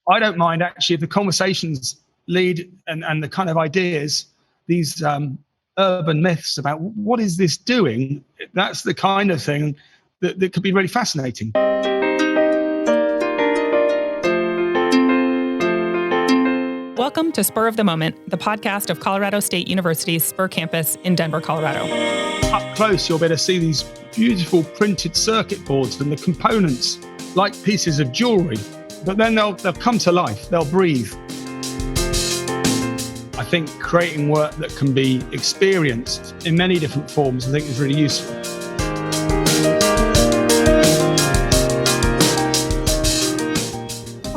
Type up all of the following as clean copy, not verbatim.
I don't mind actually if the conversations lead and the kind of ideas, these urban myths about what is this doing, that's the kind of thing that could be really fascinating. Welcome to Spur of the Moment, the podcast of Colorado State University's Spur campus in Denver, Colorado. Up close, you'll be able to see these beautiful printed circuit boards and the components like pieces of jewelry, but then they'll come to life, they'll breathe. I think creating work that can be experienced in many different forms, I think is really useful.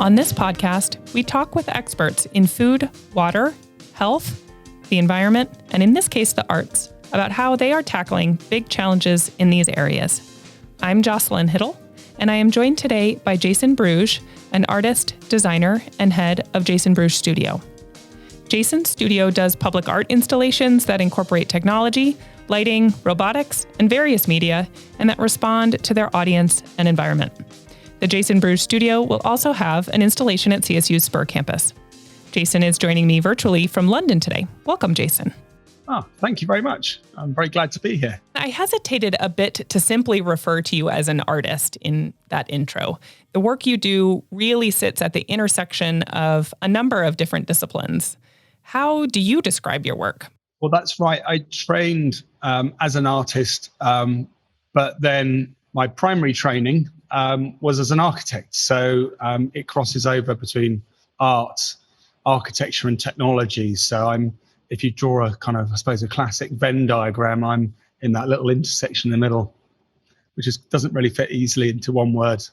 On this podcast, we talk with experts in food, water, health, the environment, and in this case, the arts, about how they are tackling big challenges in these areas. I'm Jocelyn Hiddle, and I am joined today by Jason Bruges, an artist, designer, and head of Jason Bruges Studio. Jason's studio does public art installations that incorporate technology, lighting, robotics, and various media, and that respond to their audience and environment. The Jason Bruges Studio will also have an installation at CSU Spur campus. Jason is joining me virtually from London today. Welcome, Jason. Oh, thank you very much. I'm very glad to be here. I hesitated a bit to simply refer to you as an artist in that intro. The work you do really sits at the intersection of a number of different disciplines. How do you describe your work? Well, that's right. I trained as an artist, but then my primary training was as an architect. So it crosses over between art, architecture, and technology. So if you draw a kind of, I suppose, a classic Venn diagram, I'm in that little intersection in the middle, which doesn't really fit easily into one word.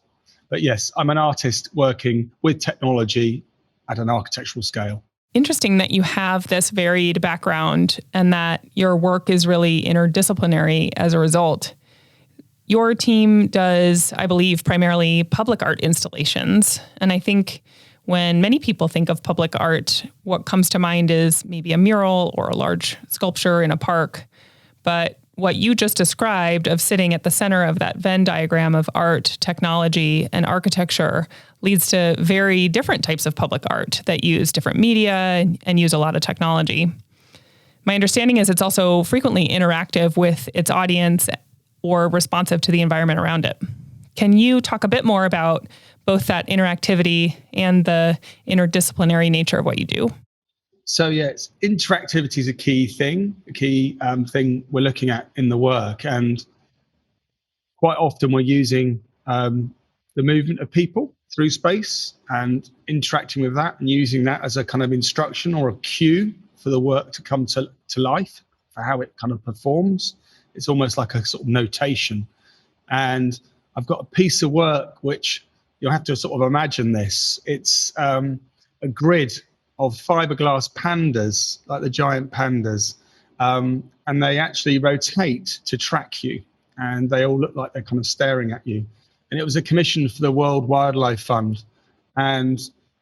But yes, I'm an artist working with technology at an architectural scale. Interesting that you have this varied background and that your work is really interdisciplinary as a result. Your team does, I believe, primarily public art installations. And I think when many people think of public art, what comes to mind is maybe a mural or a large sculpture in a park. But what you just described of sitting at the center of that Venn diagram of art, technology, and architecture leads to very different types of public art that use different media and use a lot of technology. My understanding is it's also frequently interactive with its audience or responsive to the environment around it. Can you talk a bit more about both that interactivity and the interdisciplinary nature of what you do? So yes, interactivity is a key thing, thing we're looking at in the work. And quite often we're using the movement of people through space and interacting with that and using that as a kind of instruction or a cue for the work to come to life, for how it kind of performs. It's almost like a sort of notation. And I've got a piece of work which you'll have to sort of imagine this. It's a grid of fiberglass pandas, like the giant pandas, and they actually rotate to track you, and they all look like they're kind of staring at you. And it was a commission for the World Wildlife Fund, and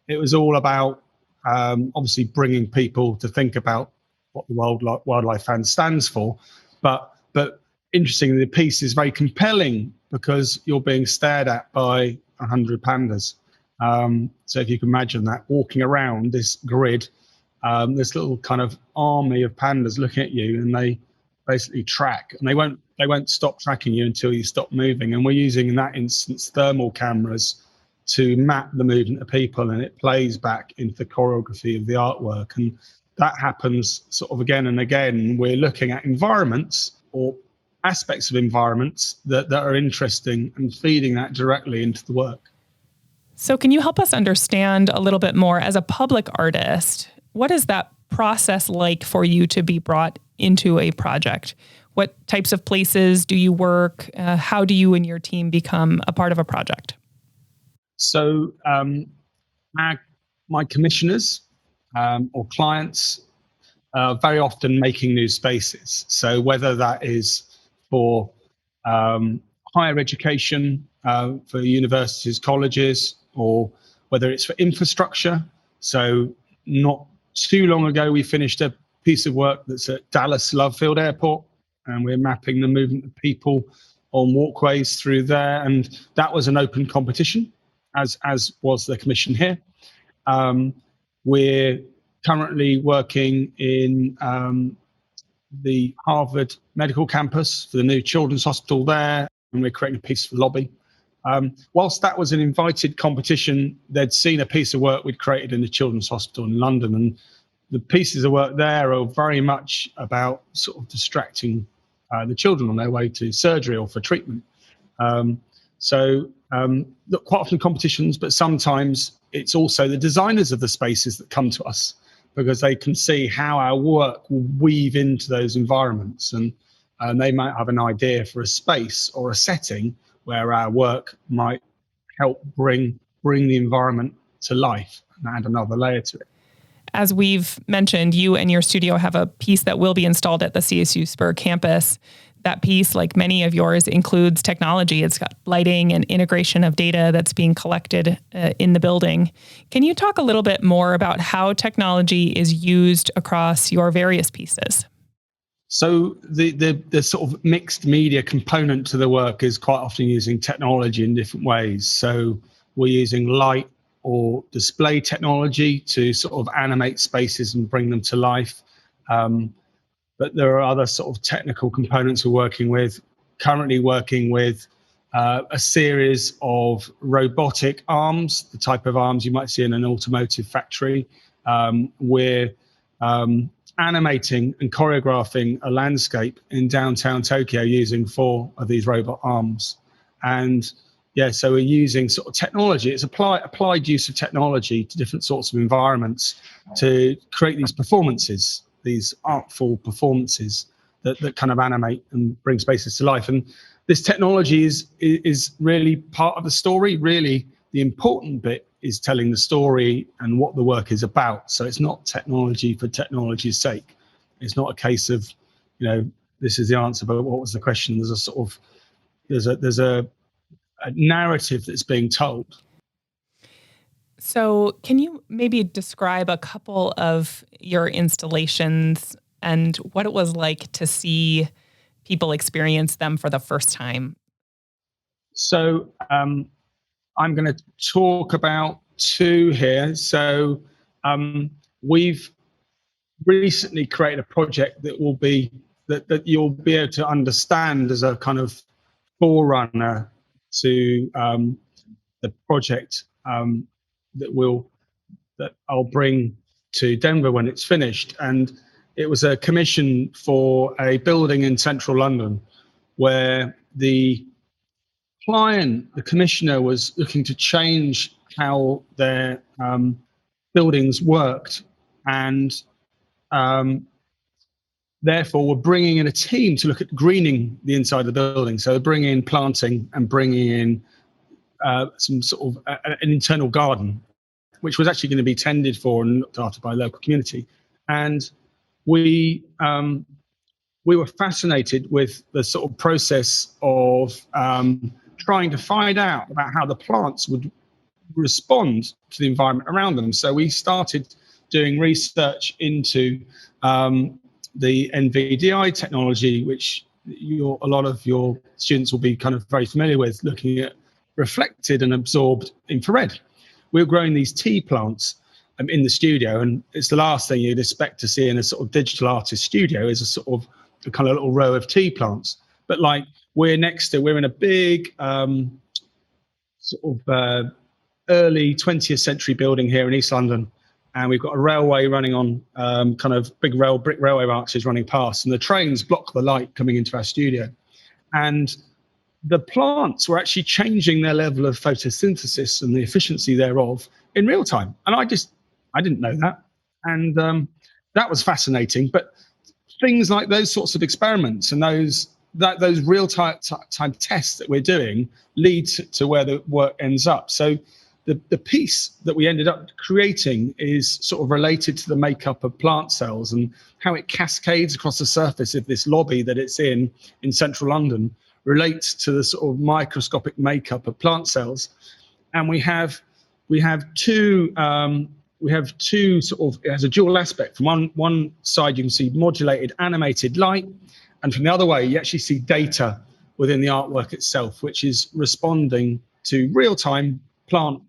it was all about obviously bringing people to think about what the World Wildlife Fund stands for, but interestingly, the piece is very compelling because you're being stared at by 100 pandas. So if you can imagine that, walking around this grid, this little kind of army of pandas looking at you, and they basically track, and they won't stop tracking you until you stop moving. And we're using, in that instance, thermal cameras to map the movement of people, and it plays back into the choreography of the artwork. And that happens sort of again and again. We're looking at environments or aspects of environments that are interesting and feeding that directly into the work. So can you help us understand a little bit more, as a public artist, what is that process like for you to be brought into a project? What types of places do you work? How do you and your team become a part of a project? So my commissioners or clients are very often making new spaces. So whether that is for higher education, for universities, colleges, or whether it's for infrastructure. So not too long ago, we finished a piece of work that's at Dallas Love Field Airport, and we're mapping the movement of people on walkways through there. And that was an open competition, as was the commission here. We're currently working in the Harvard Medical Campus for the new children's hospital there, and we're creating a piece for the lobby. Whilst that was an invited competition, they'd seen a piece of work we'd created in the children's hospital in London, and the pieces of work there are very much about sort of distracting the children on their way to surgery or for treatment. Look, quite often competitions, but sometimes it's also the designers of the spaces that come to us because they can see how our work will weave into those environments, and they might have an idea for a space or a setting where our work might help bring the environment to life and add another layer to it. As we've mentioned, you and your studio have a piece that will be installed at the CSU Spur campus. That piece, like many of yours, includes technology. It's got lighting and integration of data that's being collected in the building. Can you talk a little bit more about how technology is used across your various pieces? So the sort of mixed media component to the work is quite often using technology in different ways. So we're using light or display technology to sort of animate spaces and bring them to life. But there are other sort of technical components we're working with. Currently working with a series of robotic arms, the type of arms you might see in an automotive factory. We're animating and choreographing a landscape in downtown Tokyo using 4 of these robot arms. And so we're using sort of technology. It's applied use of technology to different sorts of environments to create these performances, these artful performances that kind of animate and bring spaces to life. And this technology is really part of the story. Really, the important bit is telling the story and what the work is about. So it's not technology for technology's sake. It's not a case of, this is the answer, but what was the question? There's a sort of there's a narrative that's being told. So can you maybe describe a couple of your installations and what it was like to see people experience them for the first time? So I'm going to talk about 2 here. So we've recently created a project that will be that you'll be able to understand as a kind of forerunner to the project that I'll bring to Denver when it's finished. And it was a commission for a building in central London where the commissioner, was looking to change how their buildings worked, and therefore we're bringing in a team to look at greening the inside of the building. So bringing in planting and bringing in some sort of an internal garden, which was actually going to be tended for and looked after by a local community. And we were fascinated with the sort of process of trying to find out about how the plants would respond to the environment around them. So we started doing research into the NVDI technology, which a lot of your students will be kind of very familiar with, looking at reflected and absorbed infrared. We were growing these tea plants in the studio, and it's the last thing you'd expect to see in a sort of digital artist studio is a sort of a kind of little row of tea plants. But like we're in a big sort of early 20th century building here in East London, and we've got a railway running on kind of brick railway arches running past, and the trains block the light coming into our studio. And the plants were actually changing their level of photosynthesis and the efficiency thereof in real time. And I didn't know that. And that was fascinating. But things like those sorts of experiments and those real time tests that we're doing lead to where the work ends up. So the piece that we ended up creating is sort of related to the makeup of plant cells and how it cascades across the surface of this lobby that it's in central London, relates to the sort of microscopic makeup of plant cells. And we have two sort of, it has a dual aspect. From one side you can see modulated animated light, and from the other way you actually see data within the artwork itself, which is responding to real-time plant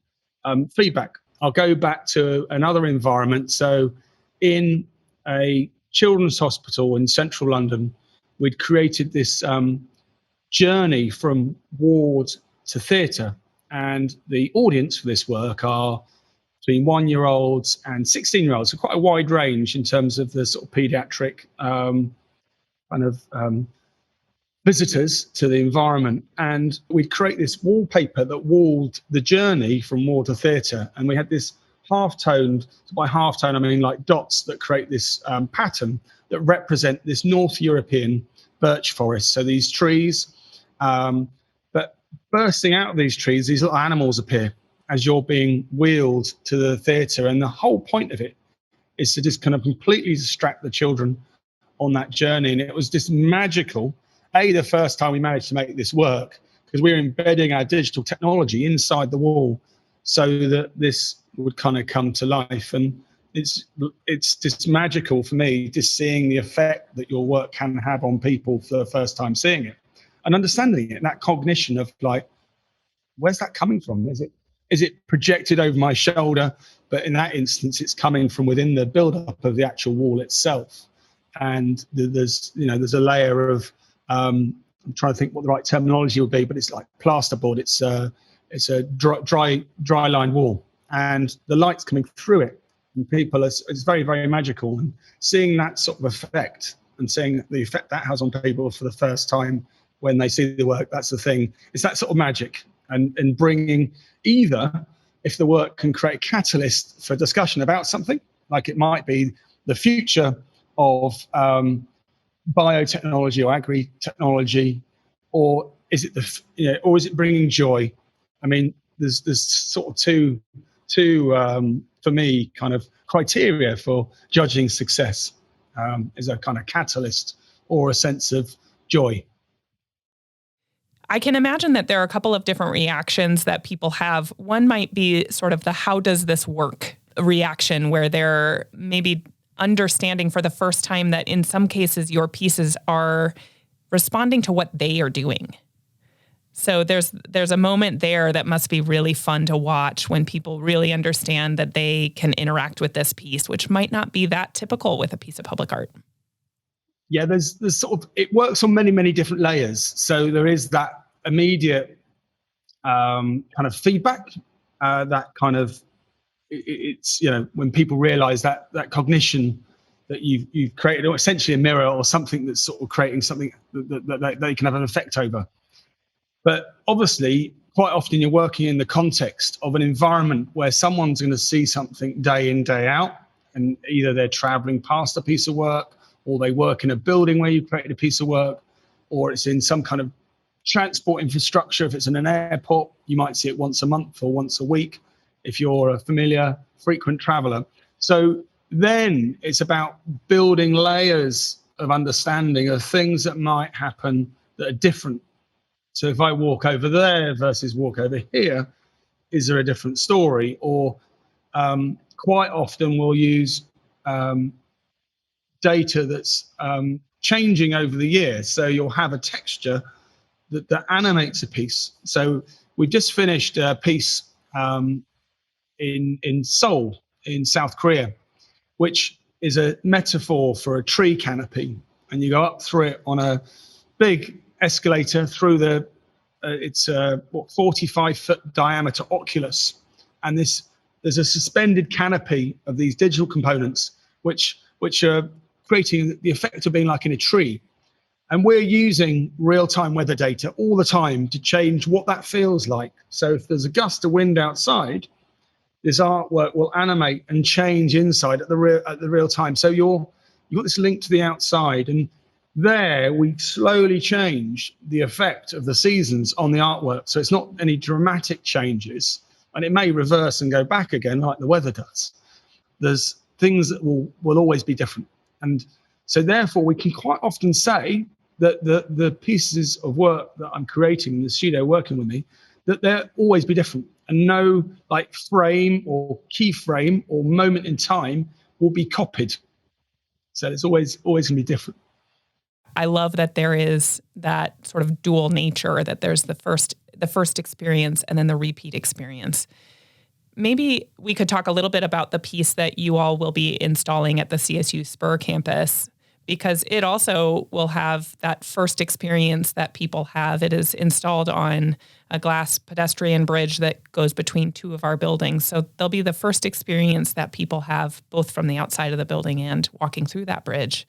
feedback I'll go back to another environment. So in a children's hospital in central London, we'd created this journey from ward to theatre. And the audience for this work are between 1-year-olds and 16-year-olds. So quite a wide range in terms of the sort of paediatric visitors to the environment. And we'd create this wallpaper that walled the journey from ward to theatre. And we had this half-toned, by half-tone I mean like dots that create this pattern that represent this North European birch forest. So these trees, but bursting out of these trees, these little animals appear as you're being wheeled to the theatre. And the whole point of it is to just kind of completely distract the children on that journey. And it was just magical. The first time we managed to make this work, because we were embedding our digital technology inside the wall so that this would kind of come to life. And it's just magical for me, just seeing the effect that your work can have on people for the first time seeing it and understanding it, and that cognition of like, where's that coming from? Is it projected over my shoulder? But in that instance, it's coming from within the build-up of the actual wall itself. And there's a layer of I'm trying to think what the right terminology would be, but it's like plasterboard. It's a dry line wall, and the light's coming through it, and it's very, very magical. And seeing that sort of effect and seeing the effect that has on people for the first time when they see the work, that's the thing. It's that sort of magic, and bringing either, if the work can create a catalyst for discussion about something, like it might be the future of biotechnology or agri-technology, or is it bringing joy? I mean, there's sort of two for me kind of criteria for judging success, is a kind of catalyst or a sense of joy. I can imagine that there are a couple of different reactions that people have. One might be sort of the how does this work reaction, where they're maybe understanding for the first time that in some cases your pieces are responding to what they are doing. So there's a moment there that must be really fun to watch when people really understand that they can interact with this piece, which might not be that typical with a piece of public art. Yeah, there's sort of, it works on many, many different layers. So there is that immediate kind of feedback, that kind of, it's, when people realize that cognition that you've created, or essentially a mirror or something that's sort of creating something that they can have an effect over. But obviously, quite often you're working in the context of an environment where someone's going to see something day in, day out, and either they're traveling past a piece of work, or they work in a building where you created a piece of work, or it's in some kind of transport infrastructure. If it's in an airport, you might see it once a month or once a week if you're a familiar, frequent traveler. So then it's about building layers of understanding of things that might happen that are different. So if I walk over there versus walk over here, is there a different story? Or quite often we'll use data that's changing over the year. So you'll have a texture that animates a piece. So we've just finished a piece in Seoul, in South Korea, which is a metaphor for a tree canopy. And you go up through it on a big escalator through it's a 45-foot diameter oculus. And there's a suspended canopy of these digital components, which are creating the effect of being like in a tree. And we're using real-time weather data all the time to change what that feels like. So if there's a gust of wind outside, this artwork will animate and change inside at the real time. So you've got this link to the outside, and there we slowly change the effect of the seasons on the artwork. So it's not any dramatic changes, and it may reverse and go back again like the weather does. There's things that will always be different. And so therefore we can quite often say that the pieces of work that I'm creating in the studio working with me, that they'll always be different, and no like frame or key frame or moment in time will be copied. So it's always going to be different. I love that there is that sort of dual nature, that there's the first experience and then the repeat experience. maybe we could talk a little bit about the piece that you all will be installing at the CSU Spur campus, because it also will have that first experience that people have. It is installed on a glass pedestrian bridge that goes between two of our buildings. So there'll be the first experience that people have both from the outside of the building and walking through that bridge.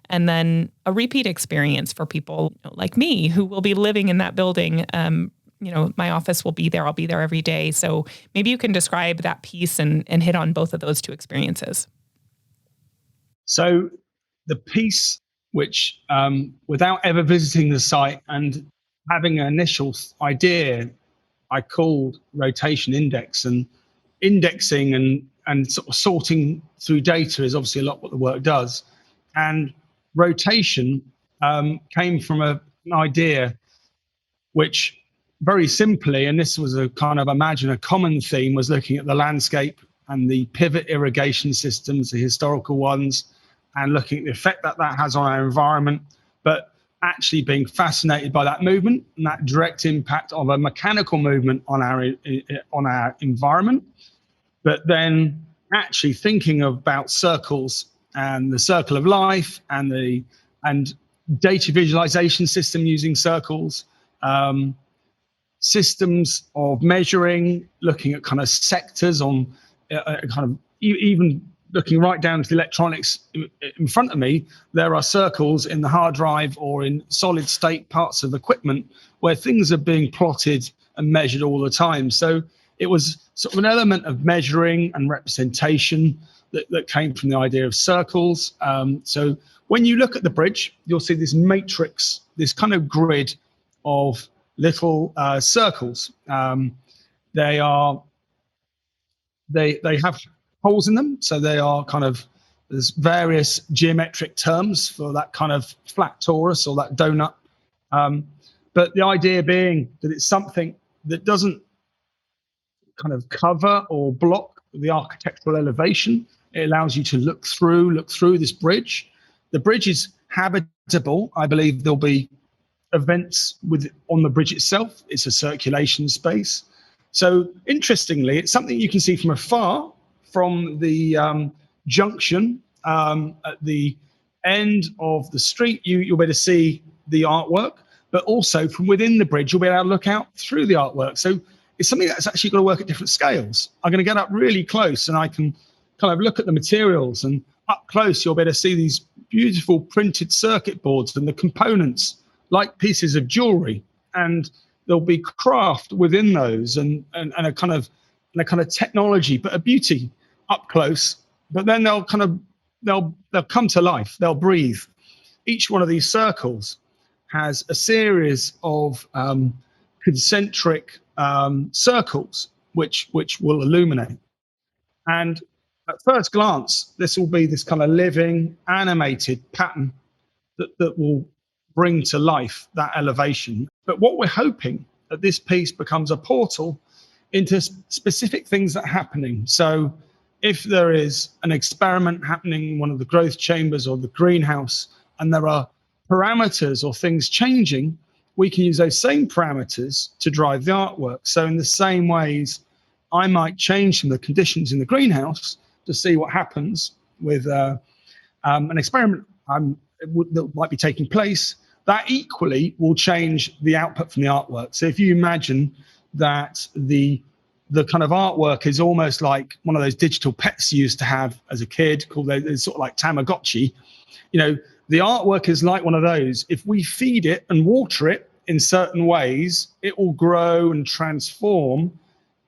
And then a repeat experience for people like me who will be living in that building. My office will be there. I'll be there every day. So maybe you can describe that piece and hit on both of those two experiences. So the piece which, without ever visiting the site and having an initial idea, I called rotation index. And indexing and sort of sorting through data is obviously a lot what the work does. And rotation came from an idea which, very simply, and this was a kind of, imagine a common theme, was looking at the landscape and the pivot irrigation systems, the historical ones, and looking at the effect that that has on our environment, but actually being fascinated by that movement and that direct impact of a mechanical movement on our environment, but then actually thinking about circles and the circle of life and data visualization system using circles, systems of measuring, looking at kind of sectors on kind of even looking right down to the electronics in front of me. There are circles in the hard drive or in solid state parts of equipment where things are being plotted and measured all the time. So it was sort of an element of measuring and representation that came from the idea of circles. So when you look at the bridge, you'll see this matrix, this kind of grid of little circles. They have holes in them, so they are kind of, there's various geometric terms for that kind of flat torus or that donut. But the idea being that it's something that doesn't kind of cover or block the architectural elevation. It allows you to look through this bridge. The bridge is habitable. I believe there'll be events on the bridge itself. It's a circulation space. So interestingly, it's something you can see from afar, from the junction at the end of the street. You'll be able to see the artwork, but also from within the bridge, you'll be able to look out through the artwork. So it's something that's actually got to work at different scales. I'm going to get up really close and I can kind of look at the materials, and up close, you'll be able to see these beautiful printed circuit boards and the components like pieces of jewelry, and there'll be craft within those and a kind of technology, but a beauty up close. But then they'll come to life. They'll breathe. Each one of these circles has a series of concentric circles which will illuminate. And at first glance, this will be this kind of living, animated pattern that will bring to life that elevation. But what we're hoping that this piece becomes a portal into specific things that are happening. So if there is an experiment happening in one of the growth chambers or the greenhouse, and there are parameters or things changing, we can use those same parameters to drive the artwork. So in the same ways, I might change some of the conditions in the greenhouse to see what happens with an experiment that might be taking place. That equally will change the output from the artwork. So if you imagine that the kind of artwork is almost like one of those digital pets you used to have as a kid, called it's sort of like Tamagotchi. The artwork is like one of those. If we feed it and water it in certain ways, it will grow and transform,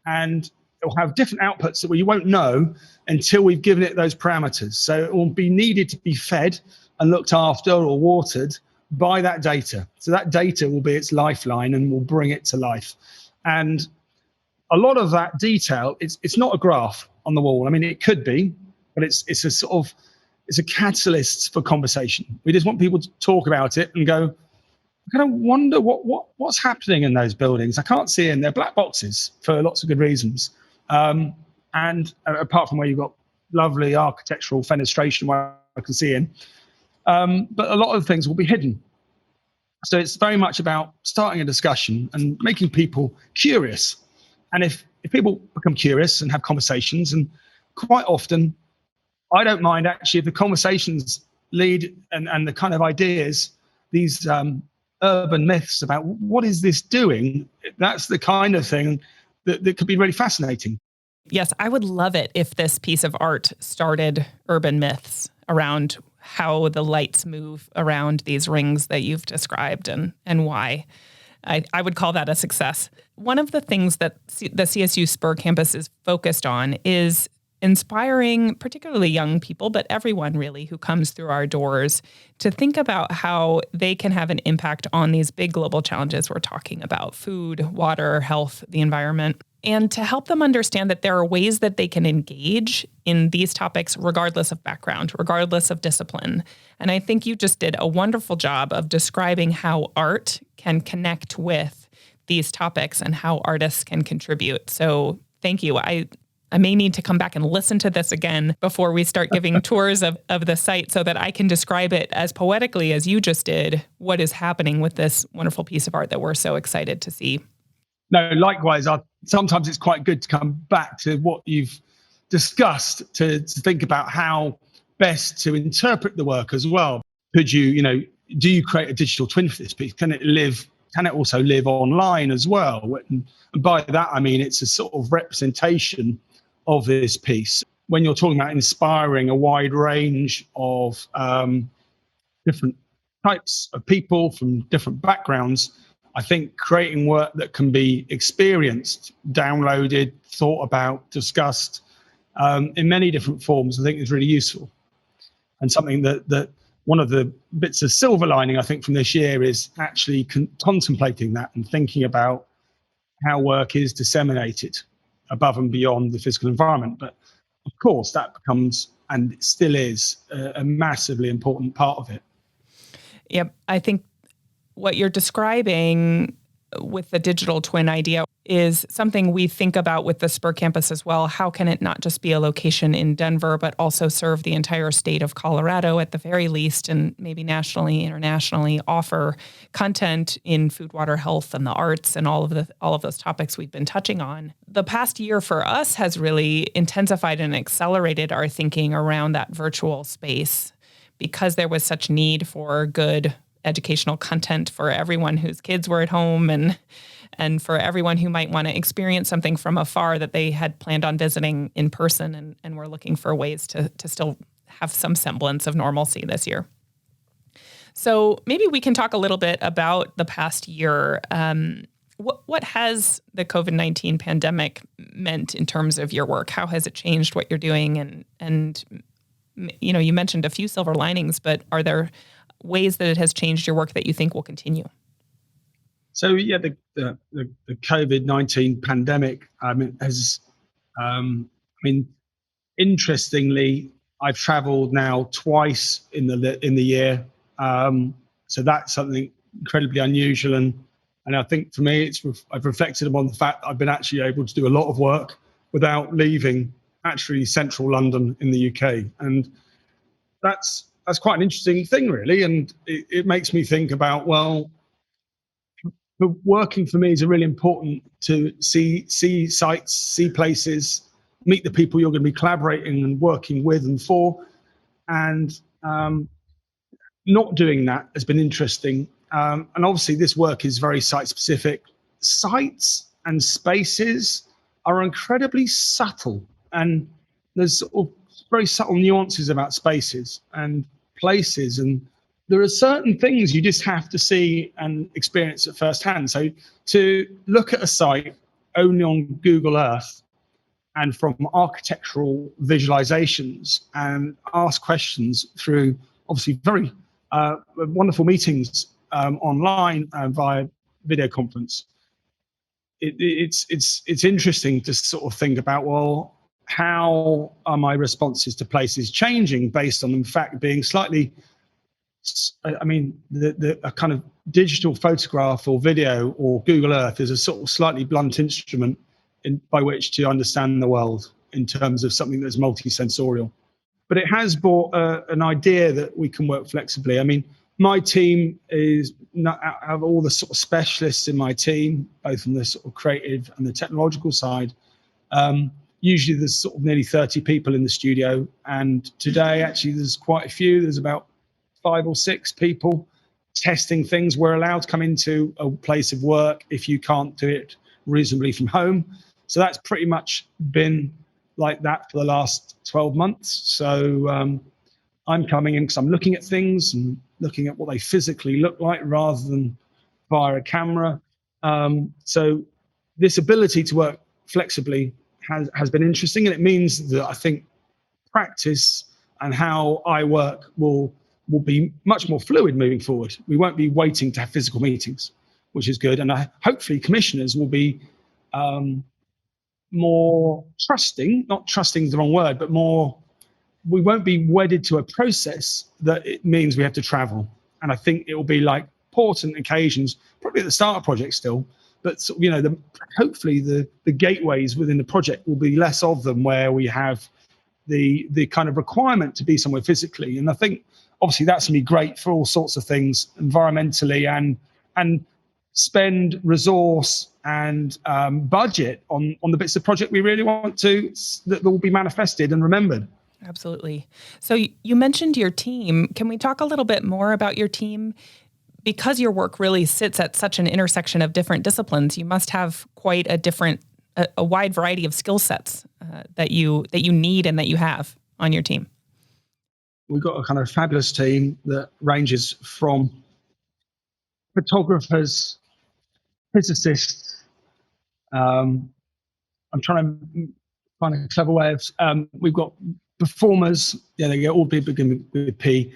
and it will have different outputs that we won't know until we've given it those parameters. So it will be needed to be fed and looked after or watered by that data. So that data will be its lifeline and will bring it to life. And a lot of that detail, it's not a graph on the wall. I mean, it could be, but it's a sort of, it's a catalyst for conversation. We just want people to talk about it and go, I kind of wonder what's happening in those buildings. I can't see in. They're black boxes for lots of good reasons. And apart from where you've got lovely architectural fenestration where I can see in. But a lot of things will be hidden. So it's very much about starting a discussion and making people curious. And if if people become curious and have conversations, and quite often, I don't mind actually if the conversations lead and the kind of ideas, these urban myths about what is this doing, that's the kind of thing that could be really fascinating. Yes, I would love it if this piece of art started urban myths around how the lights move around these rings that you've described and why. I would call that a success. One of the things that the CSU Spur campus is focused on is inspiring particularly young people, but everyone really who comes through our doors to think about how they can have an impact on these big global challenges we're talking about: food, water, health, the environment, and to help them understand that there are ways that they can engage in these topics regardless of background, regardless of discipline. And I think you just did a wonderful job of describing how art can connect with these topics and how artists can contribute. So thank you. I may need to come back and listen to this again before we start giving tours of the site so that I can describe it as poetically as you just did, what is happening with this wonderful piece of art that we're so excited to see. No, likewise, sometimes it's quite good to come back to what you've discussed to think about how best to interpret the work as well. Could do you create a digital twin for this piece? Can it also live online as well? And by that, I mean, it's a sort of representation of this piece. When you're talking about inspiring a wide range of different types of people from different backgrounds, I think creating work that can be experienced, downloaded, thought about, discussed in many different forms, I think is really useful. And something that one of the bits of silver lining, I think, from this year is actually contemplating that and thinking about how work is disseminated above and beyond the physical environment. But of course, that becomes, and it still is, a massively important part of it. Yep. I think what you're describing with the digital twin idea is something we think about with the Spur campus as well. How can it not just be a location in Denver, but also serve the entire state of Colorado at the very least, and maybe nationally, internationally, offer content in food, water, health, and the arts, and all of those topics we've been touching on. The past year for us has really intensified and accelerated our thinking around that virtual space, because there was such need for good educational content for everyone whose kids were at home, and for everyone who might want to experience something from afar that they had planned on visiting in person, and were looking for ways to still have some semblance of normalcy this year. So maybe we can talk a little bit about the past year. What has the COVID-19 pandemic meant in terms of your work? How has it changed what you're doing? And you mentioned a few silver linings, but are there ways that it has changed your work that you think will continue? So yeah, the COVID-19 pandemic has, interestingly, I've travelled now twice in the year, so that's something incredibly unusual, and I think for me, I've reflected upon the fact that I've been actually able to do a lot of work without leaving actually central London in the UK, and that's quite an interesting thing, really, and it makes me think about, well, working for me is really important to see sites, see places, meet the people you're going to be collaborating and working with and for, and not doing that has been interesting. And obviously, this work is very site specific. Sites and spaces are incredibly subtle, and there's sort of very subtle nuances about spaces and places, and there are certain things you just have to see and experience at first hand. So to look at a site only on Google Earth and from architectural visualizations and ask questions through obviously very wonderful meetings online via video conference, it's interesting to sort of think about, well, how are my responses to places changing based on, in fact, being slightly, a kind of digital photograph or video or Google Earth is a sort of slightly blunt instrument by which to understand the world in terms of something that's multi-sensorial. But it has brought an idea that we can work flexibly. I mean, my team have all the sort of specialists in my team, both on the sort of creative and the technological side, Usually there's sort of nearly 30 people in the studio, and today actually there's quite a few. There's about 5 or 6 people testing things. We're allowed to come into a place of work if you can't do it reasonably from home. So that's pretty much been like that for the last 12 months. So I'm coming in because I'm looking at things and looking at what they physically look like rather than via a camera. So this ability to work flexibly has been interesting, and it means that I think practice and how I work will be much more fluid moving forward. We won't be waiting to have physical meetings, which is good, and hopefully commissioners will be more trusting. Not trusting is the wrong word, but more. We won't be wedded to a process that it means we have to travel, and I think it will be like important occasions, probably at the start of project still, but hopefully the gateways within the project will be less of them where we have the kind of requirement to be somewhere physically. And I think obviously that's going to be great for all sorts of things environmentally, and spend resource and budget on the bits of project we really want to, that will be manifested and remembered. Absolutely. So you mentioned your team. Can we talk a little bit more about your team? Because your work really sits at such an intersection of different disciplines, you must have quite a wide variety of skill sets that you need and that you have on your team. We've got a kind of fabulous team that ranges from photographers, physicists. I'm trying to find a clever way of. We've got performers. Yeah, they get all begin with P.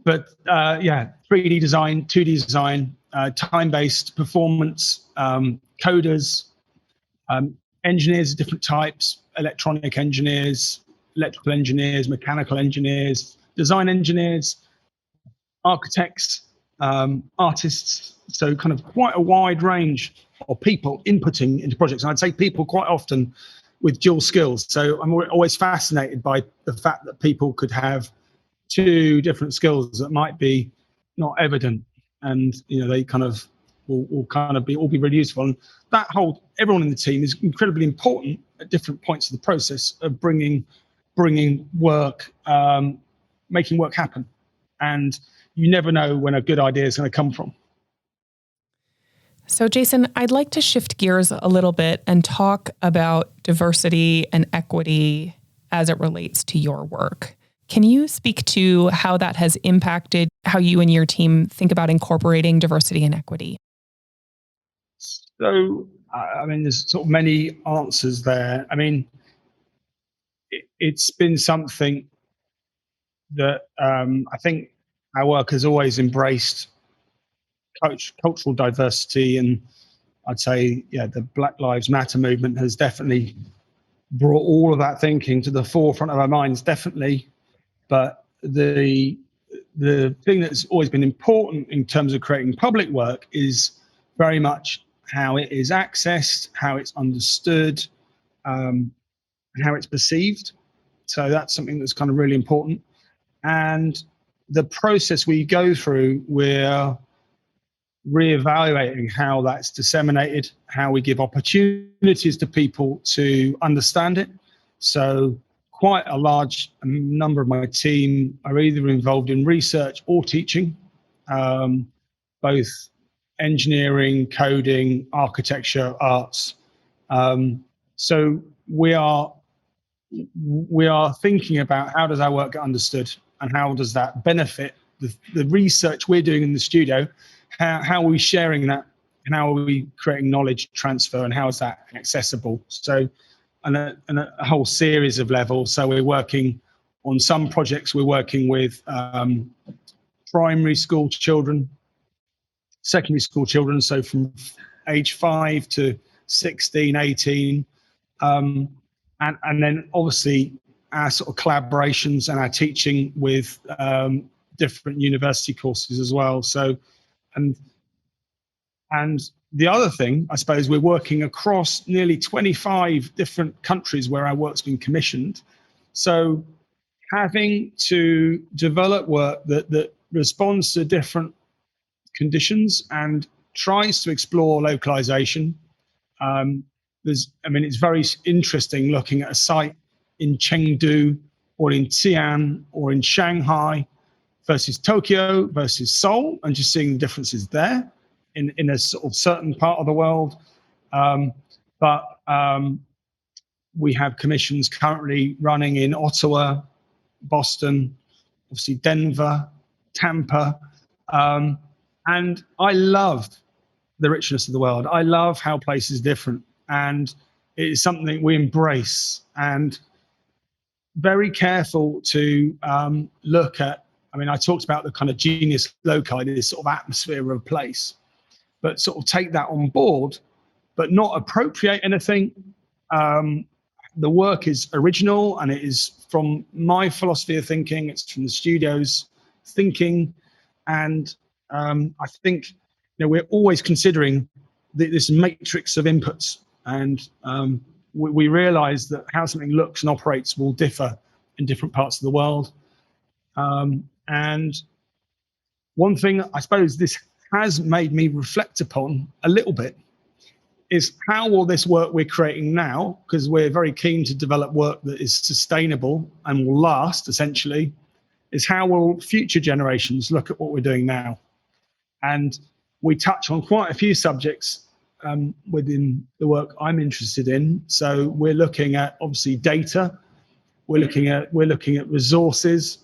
But 3D design, 2D design, time-based performance, coders, engineers of different types, electronic engineers, electrical engineers, mechanical engineers, design engineers, architects, artists. So kind of quite a wide range of people inputting into projects. And I'd say people quite often with dual skills. So I'm always fascinated by the fact that people could have 2 different skills that might be not evident, and they kind of will kind of all be really useful. And that whole everyone in the team is incredibly important at different points of the process of bringing work, making work happen. And you never know when a good idea is going to come from. So Jason, I'd like to shift gears a little bit and talk about diversity and equity as it relates to your work. Can you speak to how that has impacted how you and your team think about incorporating diversity and equity? So, there's sort of many answers there. It's been something that I think our work has always embraced cultural diversity, and I'd say, the Black Lives Matter movement has definitely brought all of that thinking to the forefront of our minds, definitely. But the thing that's always been important in terms of creating public work is very much how it is accessed, how it's understood, and how it's perceived. So that's something that's kind of really important. And the process we go through, we're reevaluating how that's disseminated, how we give opportunities to people to understand it. So quite a large number of my team are either involved in research or teaching, both engineering, coding, architecture, arts. So we are thinking about how does our work get understood, and how does that benefit the research we're doing in the studio. How are we sharing that, and how are we creating knowledge transfer, and how is that accessible? So, and a whole series of levels. So we're working on some projects. We're working with primary school children, secondary school children, so from age 5 to 16, 18. And then obviously our sort of collaborations and our teaching with different university courses as well. So, and the other thing, I suppose, we're working across nearly 25 different countries where our work's been commissioned. So having to develop work that responds to different conditions and tries to explore localization, it's very interesting looking at a site in Chengdu or in Xi'an or in Shanghai versus Tokyo versus Seoul, and just seeing the differences there in a sort of certain part of the world. But we have commissions currently running in Ottawa, Boston, obviously Denver, Tampa. And I love the richness of the world. I love how places are different. And it is something we embrace, and very careful to look at. I mean, I talked about the kind of genius loci, this sort of atmosphere of a place, but sort of take that on board, but not appropriate anything. The work is original, and it is from my philosophy of thinking. It's from the studio's thinking, and I think we're always considering this matrix of inputs, and we realize that how something looks and operates will differ in different parts of the world. And one thing I suppose this has made me reflect upon a little bit is how will this work we're creating now, because we're very keen to develop work that is sustainable and will last, essentially, is how will future generations look at what we're doing now? And we touch on quite a few subjects within the work I'm interested in. So we're looking at obviously data, we're looking at resources,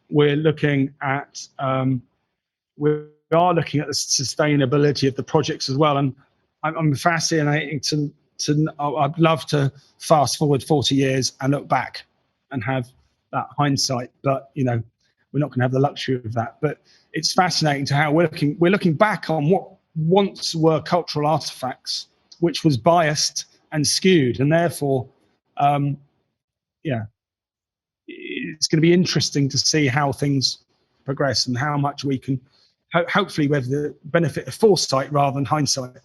we're looking at we are looking at the sustainability of the projects as well. And I'm fascinating to I'd love to fast forward 40 years and look back and have that hindsight, but we're not going to have the luxury of that. But it's fascinating to how we're looking back on what once were cultural artifacts, which was biased and skewed, and therefore, it's going to be interesting to see how things progress and how much we can hopefully we have the benefit of foresight rather than hindsight.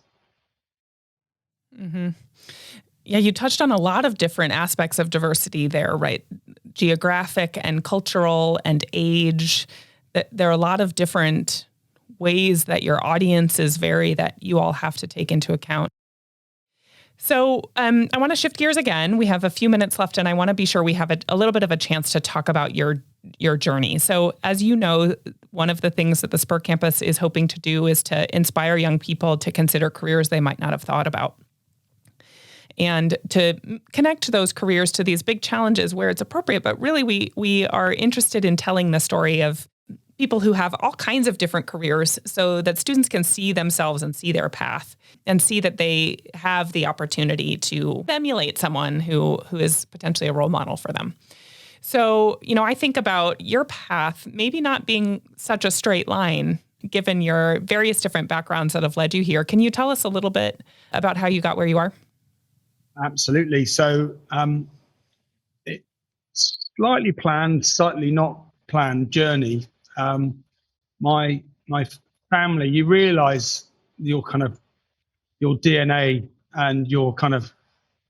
Mm-hmm. Yeah, you touched on a lot of different aspects of diversity there, right? Geographic and cultural and age. There are a lot of different ways that your audiences vary that you all have to take into account. So I want to shift gears again. We have a few minutes left, and I want to be sure we have a little bit of a chance to talk about your journey. So as you know, one of the things that the Spur campus is hoping to do is to inspire young people to consider careers they might not have thought about, and to connect those careers to these big challenges where it's appropriate. But really, we are interested in telling the story of people who have all kinds of different careers so that students can see themselves and see their path and see that they have the opportunity to emulate someone who is potentially a role model for them. So, I think about your path maybe not being such a straight line, given your various different backgrounds that have led you here. Can you tell us a little bit about how you got where you are? Absolutely. So it's slightly planned, slightly not planned journey. My family, you realize your DNA and your kind of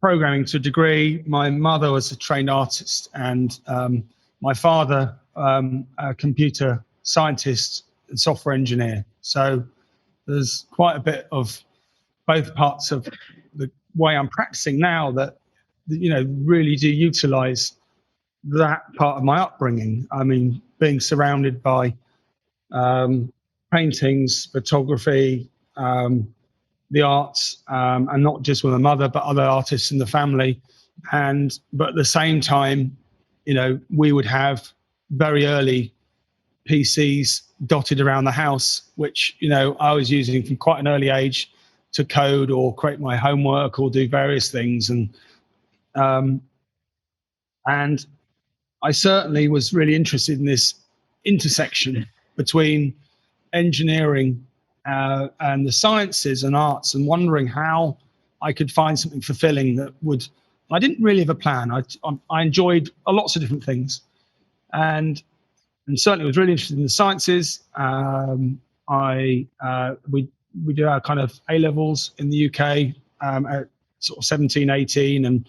programming to a degree. My mother was a trained artist, and my father, a computer scientist and software engineer. So there's quite a bit of both parts of the way I'm practicing now that really do utilize that part of my upbringing. I mean, being surrounded by paintings, photography, the arts, and not just with my mother, but other artists in the family. But at the same time, we would have very early PCs dotted around the house, which, I was using from quite an early age to code or create my homework or do various things. And I certainly was really interested in this intersection between engineering and the sciences and arts, and wondering how I could find something fulfilling that would. I didn't really have a plan. I enjoyed lots of different things, and certainly was really interested in the sciences. We do our kind of A levels in the UK at sort of 17, 18, and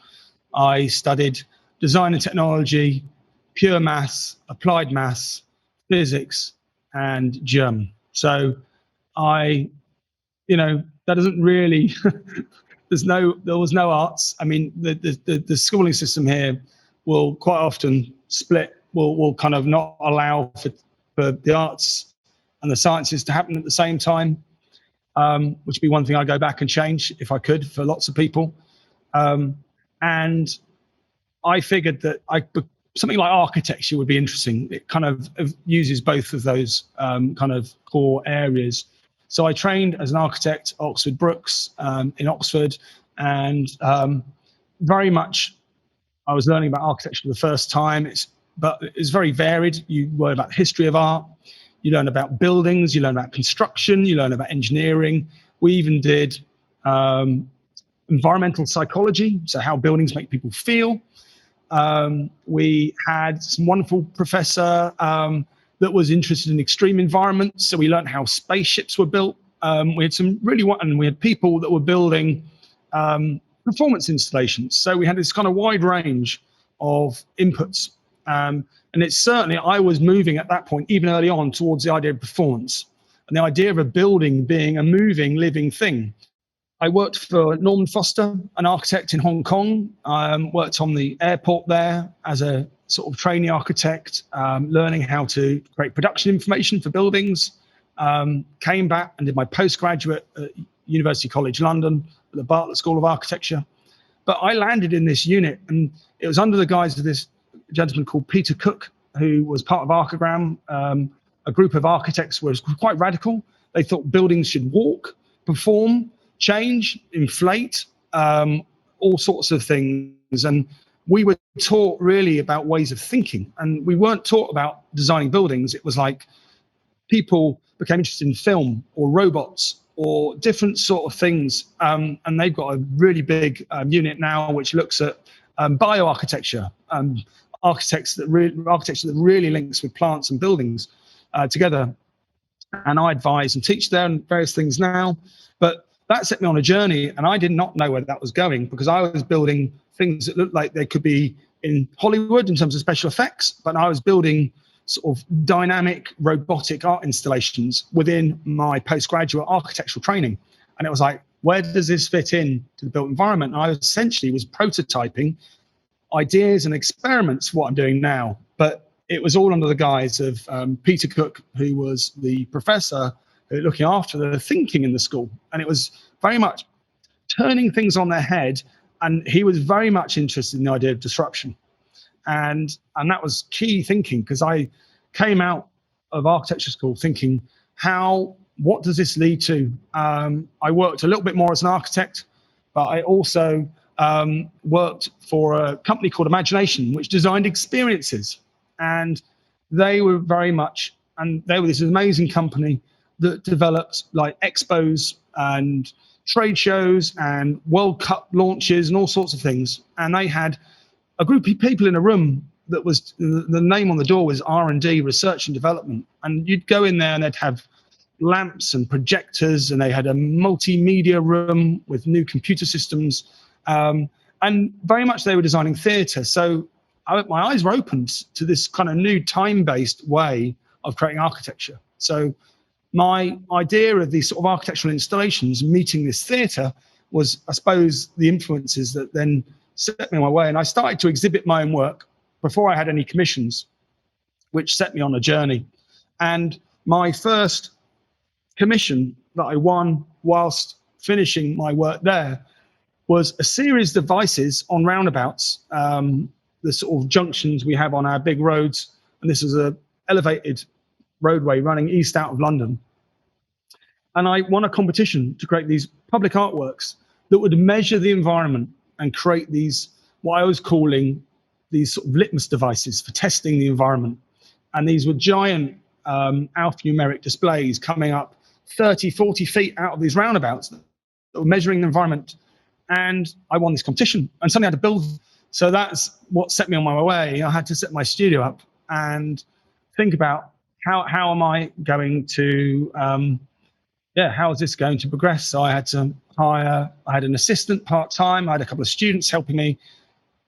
I studied design and technology, pure maths, applied maths, physics, and German. So that doesn't really there was no arts. I mean, the schooling system here will quite often split. Will kind of not allow for the arts and the sciences to happen at the same time, which would be one thing I go back and change if I could for lots of people. And I figured that something like architecture would be interesting. It kind of uses both of those kind of core areas. So I trained as an architect at Oxford Brookes in Oxford, and very much I was learning about architecture for the first time. But it's very varied. You learn about the history of art, you learn about buildings, you learn about construction, you learn about engineering. We even did environmental psychology, so how buildings make people feel. We had some wonderful professor that was interested in extreme environments, so we learned how spaceships were built. We had some and we had people that were building performance installations. So we had this kind of wide range of inputs. And it's certainly, I was moving at that point, even early on, towards the idea of performance and the idea of a building being a moving, living thing. I worked for Norman Foster, an architect in Hong Kong. Worked on the airport there as a sort of trainee architect, learning how to create production information for buildings. Came back and did my postgraduate at University College London at the Bartlett School of Architecture. But I landed in this unit, and it was under the guise of this gentleman called Peter Cook, who was part of Archigram. A group of architects was quite radical. They thought buildings should walk, perform, change, inflate, all sorts of things. And we were taught really about ways of thinking, and we weren't taught about designing buildings. It was like people became interested in film or robots or different sort of things. And they've got a really big unit now which looks at bioarchitecture, architecture that really links with plants and buildings together. And I advise and teach there and various things now. But that set me on a journey, and I did not know where that was going, because I was building things that looked like they could be in Hollywood in terms of special effects, but I was building sort of dynamic robotic art installations within my postgraduate architectural training. And it was like, where does this fit in to the built environment? And I essentially was prototyping ideas and experiments for what I'm doing now. But it was all under the guise of Peter Cook, who was the professor looking after the thinking in the school. And it was very much turning things on their head. And he was very much interested in the idea of disruption. And that was key thinking, because I came out of architecture school thinking, what does this lead to? I worked a little bit more as an architect, but I also worked for a company called Imagination, which designed experiences. And they were this amazing company that developed like expos and trade shows and World Cup launches and all sorts of things. And they had a group of people in a room that was, the name on the door was R&D, research and development. And you'd go in there and they'd have lamps and projectors, and they had a multimedia room with new computer systems. And very much they were designing theatre. So my eyes were opened to this kind of new time-based way of creating architecture. So my idea of these sort of architectural installations meeting this theatre was, I suppose, the influences that then set me on my way. And I started to exhibit my own work before I had any commissions, which set me on a journey. And my first commission that I won whilst finishing my work there was a series of devices on roundabouts, the sort of junctions we have on our big roads. And this is a elevated roadway running east out of London. And I won a competition to create these public artworks that would measure the environment and create these, what I was calling these sort of litmus devices for testing the environment. And these were giant alphanumeric displays coming up 30, 40 feet out of these roundabouts that were measuring the environment. And I won this competition, and suddenly I had to build. So that's what set me on my way. I had to set my studio up and think about how am I going to, how is this going to progress? So I had an assistant part-time. I had a couple of students helping me.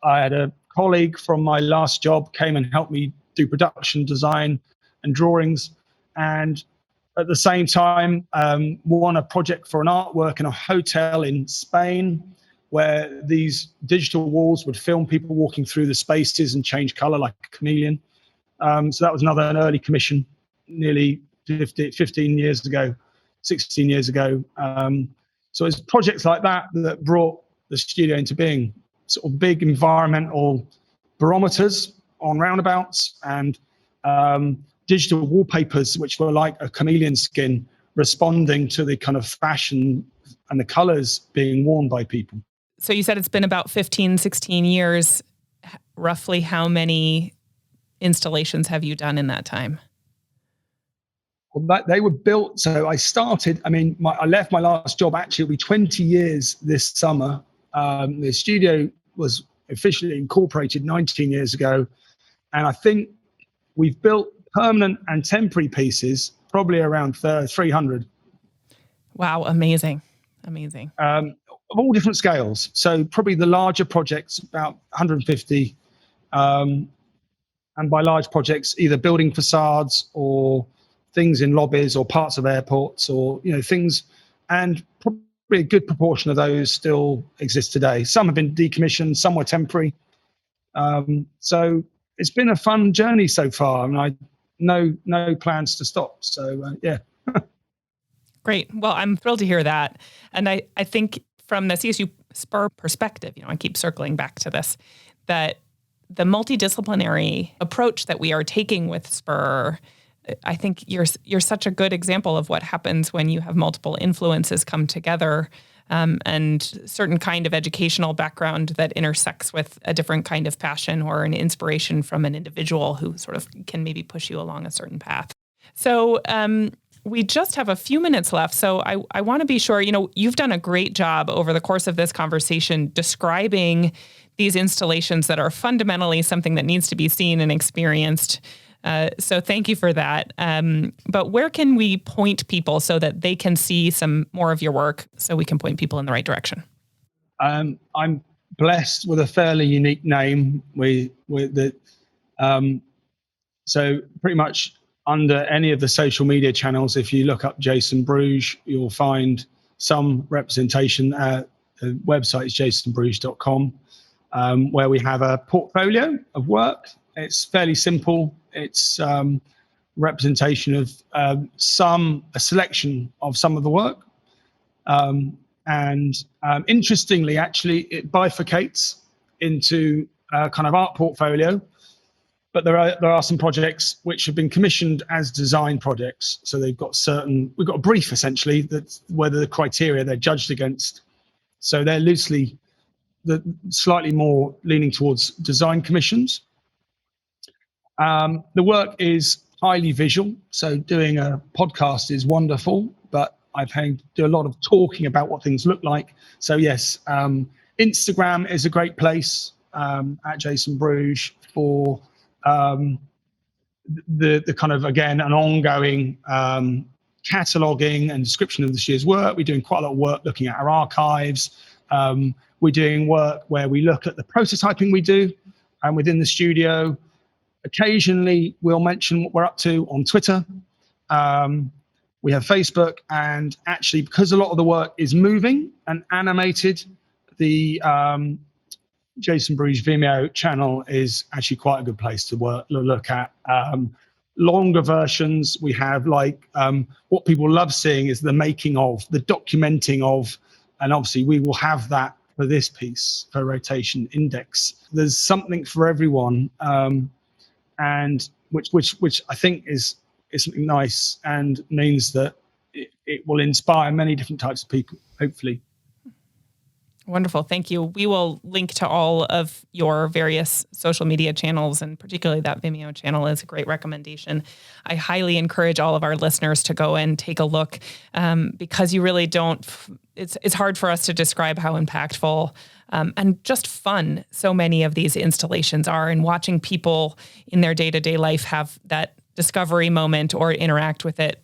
I had a colleague from my last job came and helped me do production design and drawings. And at the same time, won a project for an artwork in a hotel in Spain, where these digital walls would film people walking through the spaces and change color like a chameleon. So that was an early commission, nearly 15 years ago, 16 years ago. So it's projects like that that brought the studio into being. Sort of big environmental barometers on roundabouts and digital wallpapers, which were like a chameleon skin, responding to the kind of fashion and the colors being worn by people. So you said it's been about 15, 16 years. Roughly how many installations have you done in that time? Well, they were built. So I started, I left my last job, actually, it'll be 20 years this summer. The studio was officially incorporated 19 years ago. And I think we've built permanent and temporary pieces, probably around 300. Wow, amazing. Amazing. Of all different scales. So probably the larger projects, about 150. And by large projects, either building facades or things in lobbies or parts of airports or, things. And probably a good proportion of those still exist today. Some have been decommissioned, some were temporary. So it's been a fun journey so far. I no plans to stop. So, yeah. Great. Well, I'm thrilled to hear that. And I think from the CSU Spur perspective, I keep circling back to this, that the multidisciplinary approach that we are taking with Spur, I think you're such a good example of what happens when you have multiple influences come together, and certain kind of educational background that intersects with a different kind of passion or an inspiration from an individual who sort of can maybe push you along a certain path. So we just have a few minutes left. So I want to be sure, you've done a great job over the course of this conversation describing these installations that are fundamentally something that needs to be seen and experienced. So thank you for that. But where can we point people so that they can see some more of your work so we can point people in the right direction? I'm blessed with a fairly unique name. So pretty much under any of the social media channels, if you look up Jason Bruges, you'll find some representation. The website is jasonbruges.com, where we have a portfolio of work. It's fairly simple. It's representation of a selection of some of the work. And interestingly, actually, it bifurcates into a kind of art portfolio. But there are some projects which have been commissioned as design projects. So we've got a brief essentially, that's whether the criteria they're judged against. So they're slightly more leaning towards design commissions. The work is highly visual. So doing a podcast is wonderful, but I've had to do a lot of talking about what things look like. So yes, Instagram is a great place, at Jason Bruges, for the kind of, again, an ongoing cataloging and description of this year's work. We're doing quite a lot of work looking at our archives. We're doing work where we look at the prototyping we do within the studio. Occasionally, we'll mention what we're up to on Twitter. We have Facebook, and actually, because a lot of the work is moving and animated, the Jason Bruges Vimeo channel is actually quite a good place to look at. Longer versions, we have what people love seeing is the making of, the documenting of, and obviously we will have that for this piece, for Rotation Index. There's something for everyone, and which I think is something nice and means that it will inspire many different types of people, hopefully. Wonderful. Thank you. We will link to all of your various social media channels, and particularly that Vimeo channel is a great recommendation. I highly encourage all of our listeners to go and take a look, because you really don't, it's hard for us to describe how impactful and just fun so many of these installations are, and watching people in their day-to-day life have that discovery moment or interact with it,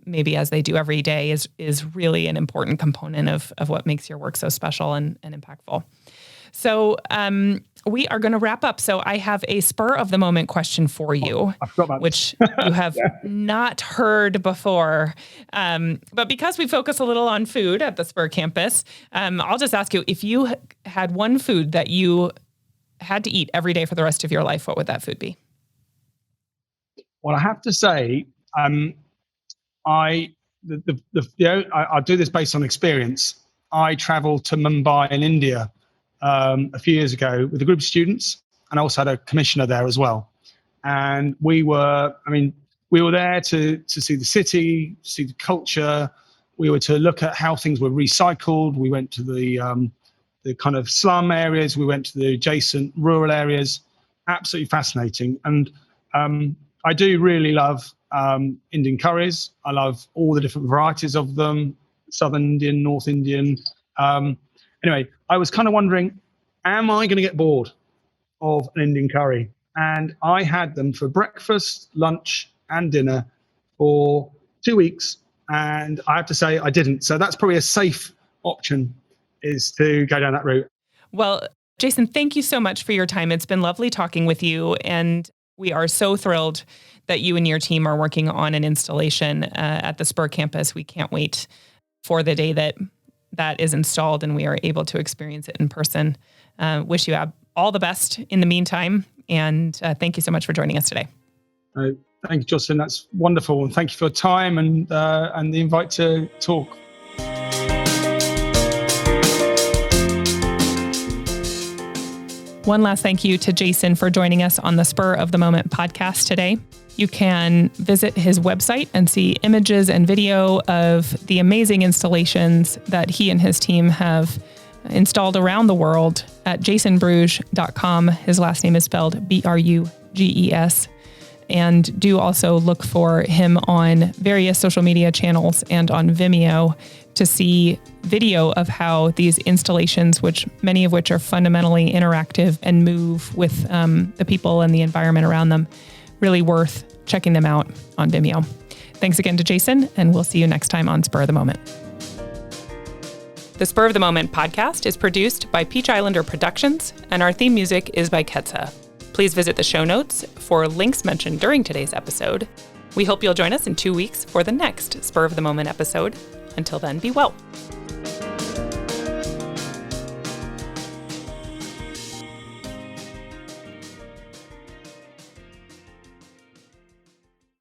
maybe as they do every day, is really an important component of what makes your work so special and impactful. So we are going to wrap up. So I have a spur of the moment question for you, I forgot about which you have not heard before. But because we focus a little on food at the Spur campus, I'll just ask you, if you had one food that you had to eat every day for the rest of your life, what would that food be? Well, I have to say, I'll do this based on experience. I traveled to Mumbai in India a few years ago with a group of students, and I also had a commissioner there as well. And we were there to see the city, see the culture. We were to look at how things were recycled. We went to the kind of slum areas. We went to the adjacent rural areas. Absolutely fascinating. And I do really love Indian curries. I love all the different varieties of them, Southern Indian, North Indian. Anyway, I was kind of wondering, am I going to get bored of an Indian curry? And I had them for breakfast, lunch, and dinner for 2 weeks. And I have to say I didn't. So that's probably a safe option, is to go down that route. Well, Jason, thank you so much for your time. It's been lovely talking with you. And we are so thrilled that you and your team are working on an installation at the Spur campus. We can't wait for the day that is installed and we are able to experience it in person. Wish you all the best in the meantime. And thank you so much for joining us today. Thank you, Jocelyn. That's wonderful. And thank you for your time and the invite to talk. One last thank you to Jason for joining us on the Spur of the Moment podcast today. You can visit his website and see images and video of the amazing installations that he and his team have installed around the world at jasonbruges.com. His last name is spelled Bruges. And do also look for him on various social media channels and on Vimeo to see video of how these installations, which many of which are fundamentally interactive and move with the people and the environment around them, really worth checking them out on Vimeo. Thanks again to Jason, and we'll see you next time on Spur of the Moment. The Spur of the Moment podcast is produced by Peach Islander Productions, and our theme music is by Ketsa. Please visit the show notes for links mentioned during today's episode. We hope you'll join us in 2 weeks for the next Spur of the Moment episode. Until then, be well.